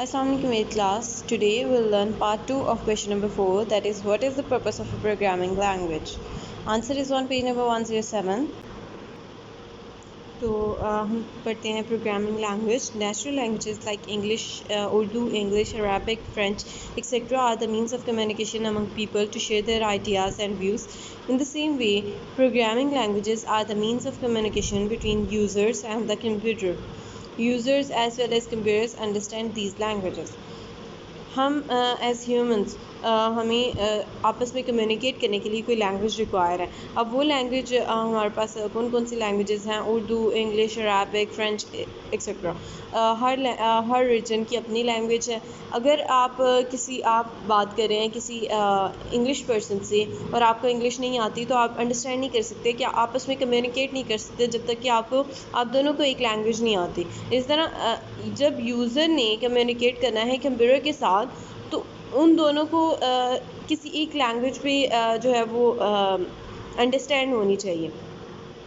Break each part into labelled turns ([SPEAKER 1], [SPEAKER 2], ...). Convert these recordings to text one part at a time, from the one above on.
[SPEAKER 1] Assalamu alaikum 8th class. Today we'll learn part 2 of question number 4, that is what is the purpose of a programming language. Answer is on page number 107. تو ہم پڑھتے ہیں programming language. Natural languages like English, Urdu, English, Arabic, French etcetera are the means of communication among people to share their ideas and views. In the same way, programming languages are the means of communication between users and the computer. Users as well as computers understand these languages. ہم as humans ہمیں آپس میں communicate کرنے کے لیے کوئی language require ہے. اب وہ لینگویج ہمارے پاس کون کون سی لینگویجز ہیں؟ Urdu, English, Arabic, French etcetera. ہر ریجن کی اپنی لینگویج ہے. اگر آپ بات کر رہے ہیں کسی انگلش پرسن سے اور آپ کو انگلش نہیں آتی تو آپ انڈرسٹینڈ نہیں کر سکتے, کہ آپس میں کمیونیکیٹ نہیں کر سکتے جب تک کہ آپ دونوں کو ایک لینگویج نہیں آتی. اس طرح جب یوزر نے کمیونیکیٹ کرنا ہے کمپیوٹر کے ساتھ تو ان دونوں کو کسی ایک لینگویج پہ جو ہے وہ انڈرسٹینڈ ہونی چاہیے.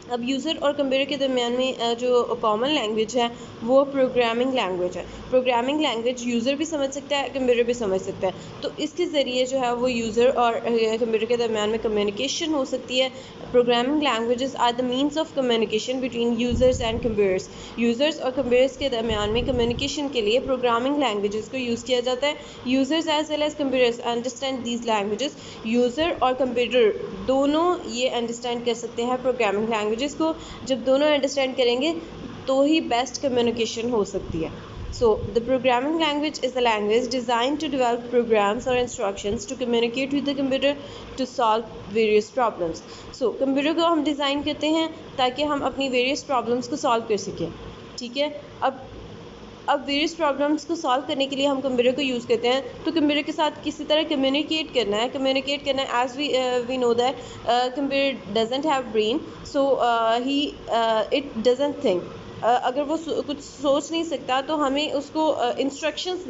[SPEAKER 1] اب یوزر اور کمپیوٹر کے درمیان میں جو کامن لینگویج ہے وہ پروگرامنگ لینگویج ہے. پروگرامنگ لینگویج یوزر بھی سمجھ سکتا ہے, کمپیوٹر بھی سمجھ سکتا ہے. تو اس کے ذریعے جو ہے وہ یوزر اور کمپیوٹر کے درمیان میں کمیونیکیشن ہو سکتی ہے. Programming languages are the means of communication between users and computers. Users اور کمپیوٹرز کے درمیان میں کمیونیکیشن کے لیے پروگرامنگ لینگویجز کو یوز کیا جاتا ہے. Users as well as computers understand these languages. User اور کمپیوٹر دونوں یہ انڈرسٹینڈ کر سکتے ہیں پروگرامنگ لینگویجز کو. جب دونوں انڈرسٹینڈ کریں گے تو ہی بیسٹ کمیونیکیشن ہو سکتی ہے. So, the programming language is a language designed to develop programs or instructions to communicate with the computer to solve various problems. So, computer کو ہم ڈیزائن کرتے ہیں تاکہ ہم اپنی various problems کو solve کر سکیں. ٹھیک ہے, اب ویریس پرابلمس کو سالو کرنے کے لیے ہم کمپیوٹر کو یوز کرتے ہیں. تو کمپیوٹر کے ساتھ کسی طرح کمیونیکیٹ کرنا ہے as we know that computer doesn't have brain, so it doesn't think. اگر وہ کچھ سوچ نہیں سکتا تو ہمیں اس کو انسٹرکشنز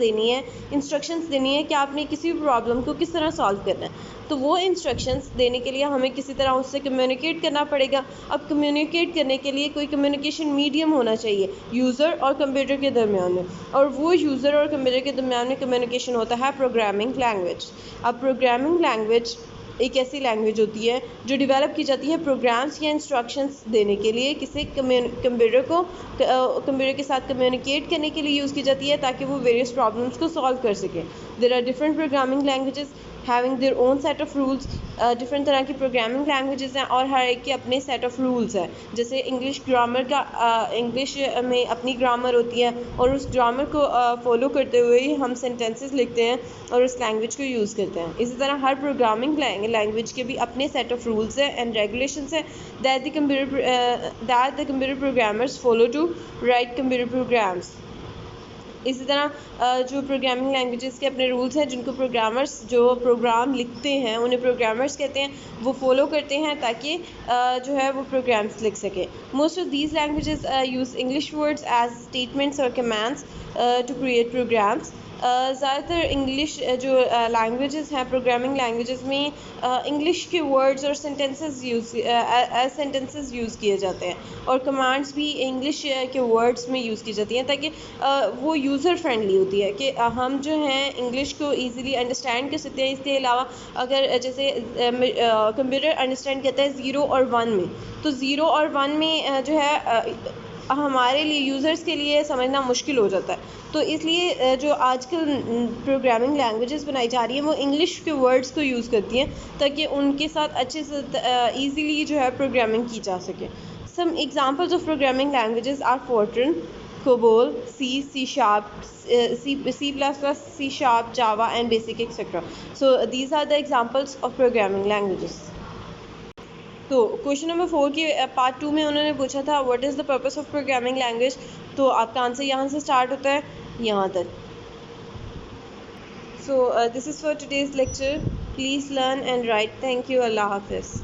[SPEAKER 1] دینی ہے کہ آپ نے کسی بھی پرابلم کو کس طرح سالو کرنا ہے. تو وہ انسٹرکشنز دینے کے لیے ہمیں کسی طرح اس سے کمیونیکیٹ کرنا پڑے گا. اب کمیونیکیٹ کرنے کے لیے کوئی کمیونیکیشن میڈیم ہونا چاہیے یوزر اور کمپیوٹر کے درمیان میں, اور وہ یوزر اور کمپیوٹر کے درمیان میں کمیونیکیشن ہوتا ہے پروگرامنگ لینگویج. اب پروگرامنگ لینگویج ایک ایسی لینگویج ہوتی ہے جو ڈیولپ کی جاتی ہے پروگرامس یا انسٹرکشنس دینے کے لیے, کسی کمپیوٹر کے ساتھ کمیونیکیٹ کرنے کے لیے یوز کی جاتی ہے تاکہ وہ ویریس پرابلمس کو سالو کر سکیں. There are different programming languages having their own set of rules. Different طرح کی پروگرامنگ لینگویجز ہیں اور ہر ایک کے اپنے سیٹ آف رولز ہیں. جیسے انگلش میں اپنی گرامر ہوتی ہے اور اس گرامر کو فالو کرتے ہوئے ہی ہم سینٹینسز لکھتے ہیں اور اس لینگویج کو یوز کرتے ہیں. اسی طرح ہر پروگرامنگ لینگویج کے بھی اپنے سیٹ آف رولز ہیں اینڈ ریگولیشنز ہیں that the computer programmers follow to write computer programs. اسی طرح جو پروگرامنگ لینگویجز کے اپنے رولز ہیں جن کو پروگرامرز جو پروگرام لکھتے ہیں انہیں پروگرامرز کہتے ہیں, وہ فالو کرتے ہیں تاکہ جو ہے وہ پروگرامز لکھ سکیں. Most of these languages use English words as statements اور کمانڈس ٹو کریٹ پروگرامس. زیادہ تر انگلش جو لینگویجز ہیں پروگرامنگ لینگویجز میں انگلش کے ورڈز اور سینٹینسز یوز کیے جاتے ہیں, اور کمانڈس بھی انگلش کے ورڈز میں یوز کی جاتی ہیں تاکہ وہ یوزر فرینڈلی ہوتی ہے کہ ہم جو ہیں انگلش کو ایزیلی انڈرسٹینڈ کر سکتے ہیں. اس کے علاوہ اگر جیسے کمپیوٹر انڈرسٹینڈ کرتا ہے 0 اور 1 میں, تو 0 اور 1 میں جو ہے ہمارے لیے یوزرز کے لیے سمجھنا مشکل ہو جاتا ہے. تو اس لیے جو آج کل پروگرامنگ لینگویجز بنائی جا رہی ہیں وہ انگلش کے ورڈز کو یوز کرتی ہیں تاکہ ان کے ساتھ اچھے سے ایزیلی جو ہے پروگرامنگ کی جا سکے. Some examples of programming languages are Fortran, COBOL, C Sharp, C++, C Sharp, Java and Basic etc. So these are the examples of programming languages. تو کوشچن نمبر 4 کے پارٹ 2 میں انہوں نے پوچھا تھا what is the purpose of programming language. تو آپ کا آنسر یہاں سے اسٹارٹ ہوتا ہے یہاں تک. So this is for today's lecture. Please learn and write. Thank you. اللہ حافظ.